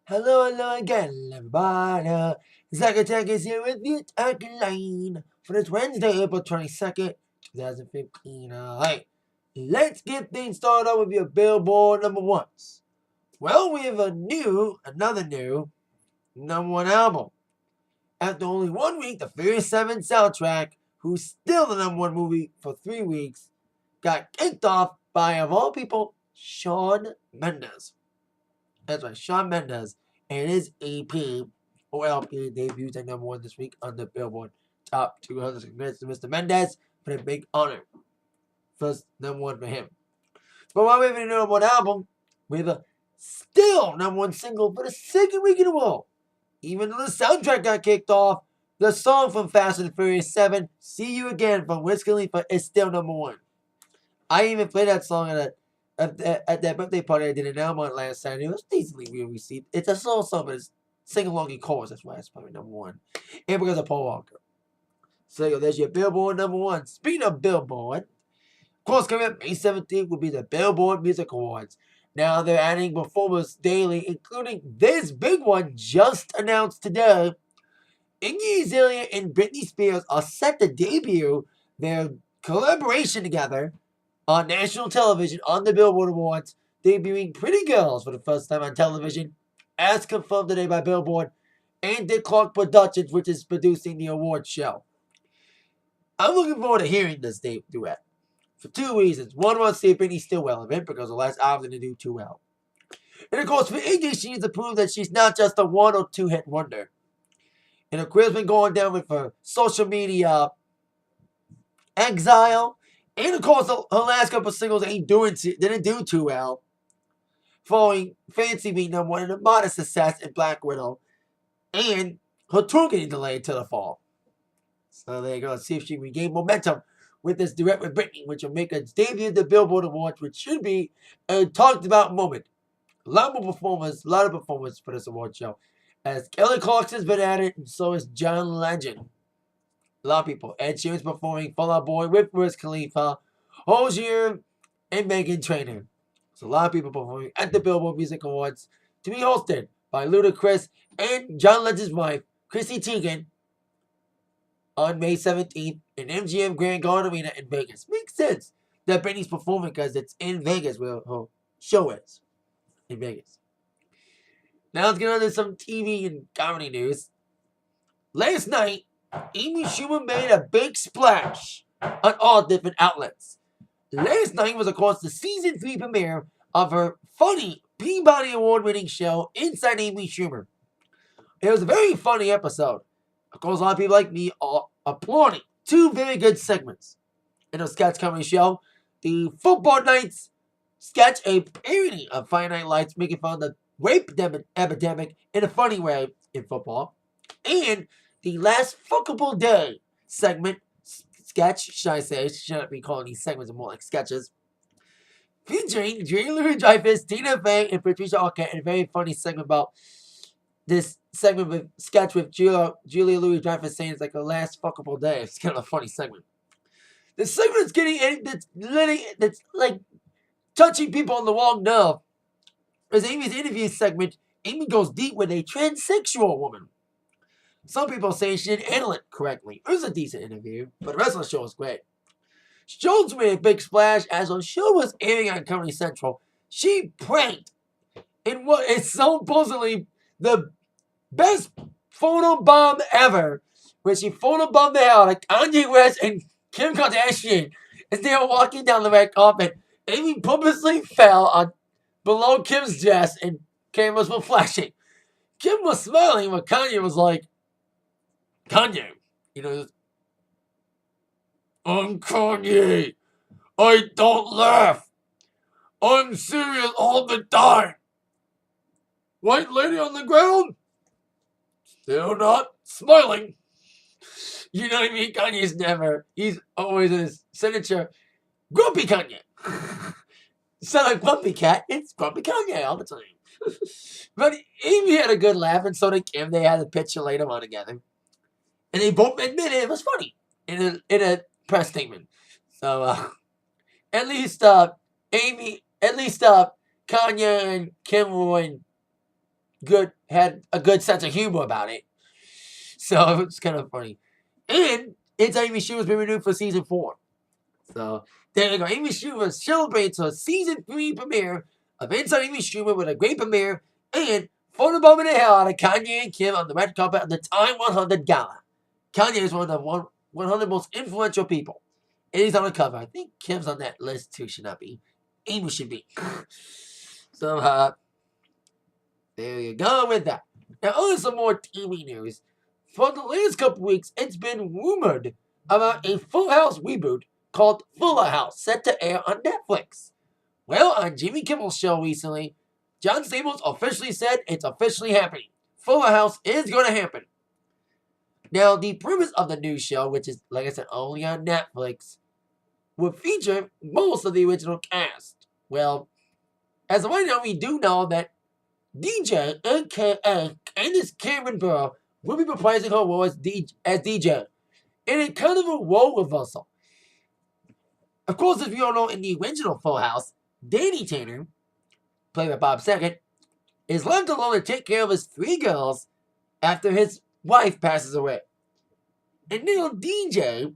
Hello again, everybody. Zack Attack is here with the Atakline for this Wednesday, April 22nd, 2015. Alright, let's get things started out with your Billboard number ones. Well, we have another new number one album. After only 1 week, the Furious 7 soundtrack, who's still the number one movie for 3 weeks, got kicked off by, of all people, Shawn Mendes. That's right, Shawn Mendes and his EP or LP debuts at number one this week on the Billboard Top 200. Congrats to Mr. Mendes for the big honor. First number one for him. But while we have a number one album, we have a still number one single for the second week in a row. Even though the soundtrack got kicked off, the song from Fast and Furious 7, See You Again from Wiz Khalifa, is still number one. I even played that song at that birthday party I did in Almont last Saturday. It was decently well received. It's a slow song, but it's sing-along in chorus. That's why it's probably number one. And because of Paul Walker. So there's your Billboard number one. Speaking of Billboard, of course, coming up May 17th will be the Billboard Music Awards. Now they're adding performers daily, including this big one just announced today. Iggy Azaela and Britney Spears are set to debut their collaboration together on national television on the Billboard Awards, debuting Pretty Girls for the first time on television, as confirmed today by Billboard and Dick Clark Productions, which is producing the award show. I'm looking forward to hearing this duet for two reasons. One, I want to see if Britney's still relevant because the last album didn't do too well. And of course, for Iggy, she needs to prove that she's not just a one or two hit wonder. And her career's been going down with her social media exile. And of course, her last couple of singles didn't do too well. Following Fancy being number one and a modest success in Black Widow. And her tour getting delayed till the fall. So there you go. Let's see if she can regain momentum with this duet with Britney, which will make her debut at the Billboard Awards, which should be a talked about moment. A lot of performers for this award show. As Kelly Clarkson's been at it, and so is John Legend. A lot of people. Ed Sheeran's performing Fall Out Boy with Wiz Khalifa, Hozier, and Meghan Trainor. So a lot of people performing at the Billboard Music Awards to be hosted by Ludacris and John Legend's wife, Chrissy Teigen, on May 17th in MGM Grand Garden Arena in Vegas. Makes sense that Britney's performing because it's in Vegas where her show is. In Vegas. Now let's get on to some TV and comedy news. Last night, Amy Schumer made a big splash on all different outlets. Last night was, of course, the season 3 premiere of her funny Peabody Award-winning show, Inside Amy Schumer. It was a very funny episode. Of course, a lot of people like me are applauding two very good segments in a sketch comedy show. The Football Nights sketch, a parody of Friday Night Lights, making fun of the rape epidemic in a funny way in football. And the Last Fuckable Day segment, sketch, should I say, shouldn't be calling these segments more like sketches, featuring Julia Louis-Dreyfus, Tina Fey, and Patricia Arquette, in a very funny segment about this segment with sketch with Julia Louis-Dreyfus saying it's like a last fuckable day. It's kind of a funny segment. The segment that's like touching people on the wrong nerve is Amy's interview segment. Amy goes deep with a transsexual woman. Some people say she didn't handle it correctly. It was a decent interview, but the rest of the show was great. Schultz made a big splash as her show was airing on Comedy Central. She pranked in what is supposedly the best photobomb ever, where she photobombed the hell out of Kanye West and Kim Kardashian as they were walking down the red carpet. Amy purposely fell on below Kim's dress and cameras were flashing. Kim was smiling, but Kanye was like, Kanye, I'm Kanye. I don't laugh. I'm serious all the time. White lady on the ground, still not smiling. You know what I mean? He's always in his signature, Grumpy Kanye. Instead of Grumpy Cat, it's Grumpy Kanye all the time. But Amy had a good laugh, and so did Kim. They had a picture later on together. And they both admitted it was funny in a press statement. So, at least Kanye and Kim were had a good sense of humor about it. So it's kind of funny. And Inside Amy Schumer's been renewed for season 4. So there you go. Amy Schumer celebrates her season 3 premiere of Inside Amy Schumer with a great premiere and photobombing the hell out of Kanye and Kim on the red carpet at the Time 100 Gala. Kanye is one of the 100 most influential people. And he's on the cover. I think Kim's on that list too. Should not be. Amy should be. So, there you go with that. Now, on some more TV news. For the last couple weeks, it's been rumored about a Full House reboot called Fuller House, set to air on Netflix. Well, on Jimmy Kimmel's show recently, John Stamos officially said it's officially happening. Fuller House is going to happen. Now, the premise of the new show, which is, like I said, only on Netflix, will feature most of the original cast. Well, as of right now, we do know that DJ, a.k.a. Candace Cameron Bure, will be reprising her role as DJ, in a kind of a role reversal. Of course, if you don't know, in the original Full House, Danny Tanner, played by Bob Saget, is left alone to take care of his 3 girls after his wife passes away. And now DJ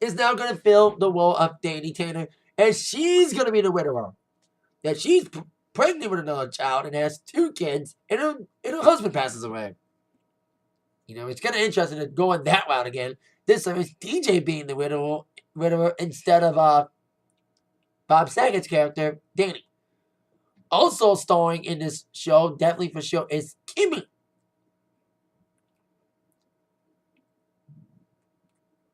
is now going to fill the role of Danny Tanner, as she's going to be the widower. That she's pregnant with another child and has 2 kids, and her husband passes away. You know, it's kind of interesting to go on that route again. This time it's DJ being the widower instead of Bob Saget's character, Danny. Also starring in this show, definitely for sure, is Kimmy.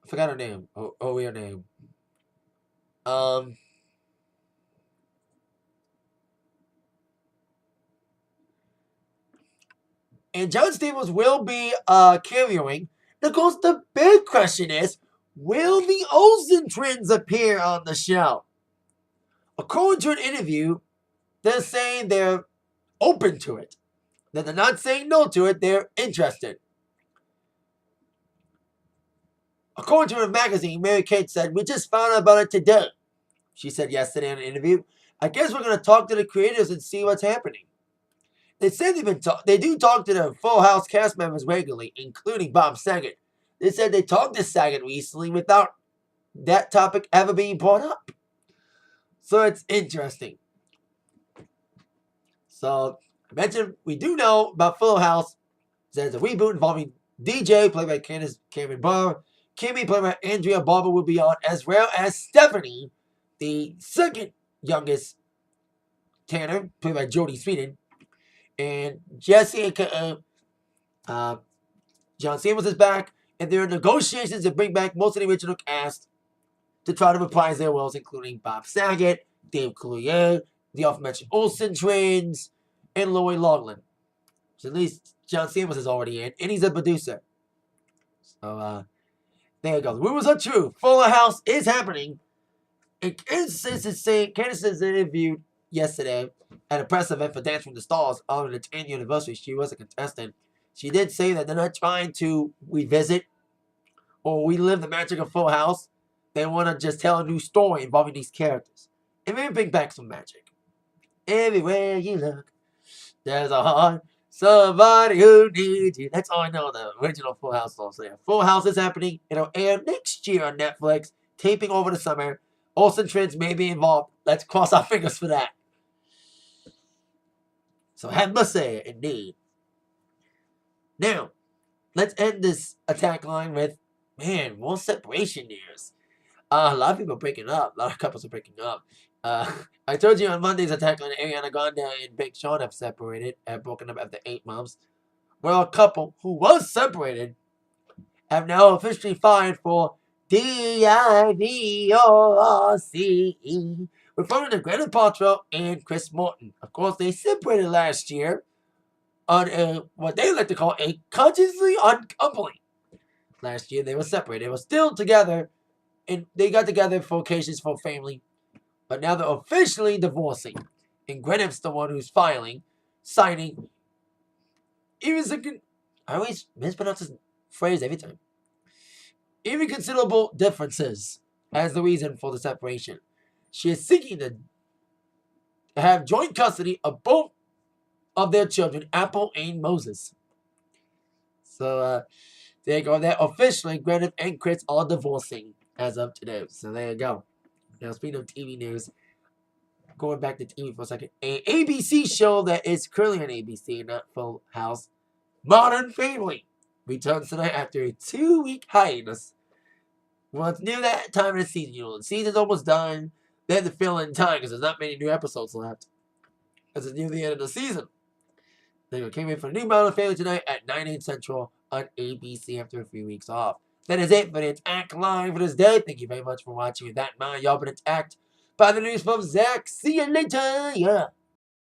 I forgot her name. Her real name. And John Stamos will be cameoing. And of course, the big question is, will the Olsen twins appear on the show? According to an interview, they're saying they're open to it. That they're not saying no to it, they're interested. According to a magazine, Mary Kate said, "We just found out about it today." She said yesterday in an interview, "I guess we're going to talk to the creators and see what's happening." They said they do talk to the Full House cast members regularly, including Bob Saget. They said they talked to Saget recently without that topic ever being brought up. So it's interesting. So I mentioned we do know about Full House. There's a reboot involving DJ, played by Candace Cameron Bure. Kimmy, played by Andrea Barber, will be on, as well as Stephanie, the second youngest Tanner, played by Jodie Sweden. And Jesse, aka John Stamos, is back, and there are negotiations to bring back most of the original cast to try to reprise their roles, including Bob Saget, Dave Coulier, the aforementioned Olsen twins, and Lori Loughlin. So at least John Stamos is already in, and he's a producer. So there you go. The rumors are true. Fuller House is happening. And Candace is interviewed yesterday at a press event for Dance from the Stars on its 10th anniversary. She was a contestant. She did say that they're not trying to revisit or relive the magic of Full House. They want to just tell a new story involving these characters. And maybe bring back some magic. Everywhere you look, there's a heart, somebody who needs you. That's all I know the original Full House song. So yeah, Full House is happening. It'll air next year on Netflix, taping over the summer. Olsen twins may be involved. Let's cross our fingers for that. So have must say indeed. Now, let's end this attack line with, man, more separation news. A lot of people are breaking up. A lot of couples are breaking up. I told you on Monday's attack line, Ariana Grande and Big Sean have separated, have broken up after 8 months. Well, a couple who was separated have now officially filed for divorce, referring to Gwyneth Paltrow and Chris Morton. Of course, they separated last year on what they like to call a consciously uncoupling. Last year, they were separated. They were still together, and they got together for occasions for family. But now they're officially divorcing. And Gwyneth's the one who's signing. I always mispronounce this phrase every time. Even considerable differences as the reason for the separation. She is seeking to have joint custody of both of their children, Apple and Moses. So there you go. That officially, Gwyneth and Chris are divorcing as of today. So there you go. Now, speaking of TV news, going back to TV for a second, an ABC show that is currently on ABC, not Full House, Modern Family, returns tonight after a 2-week hiatus. Well, it's near that time of the season. The season's almost done. They had to fill in time because there's not many new episodes left. Because it's near the end of the season. They came in for a new Modern Family tonight at 9, 8 Central on ABC after a few weeks off. That is it for the Atakline for this day. Thank you very much for watching. With that in mind, y'all been attacked by the news from Zach. See you later. Yeah.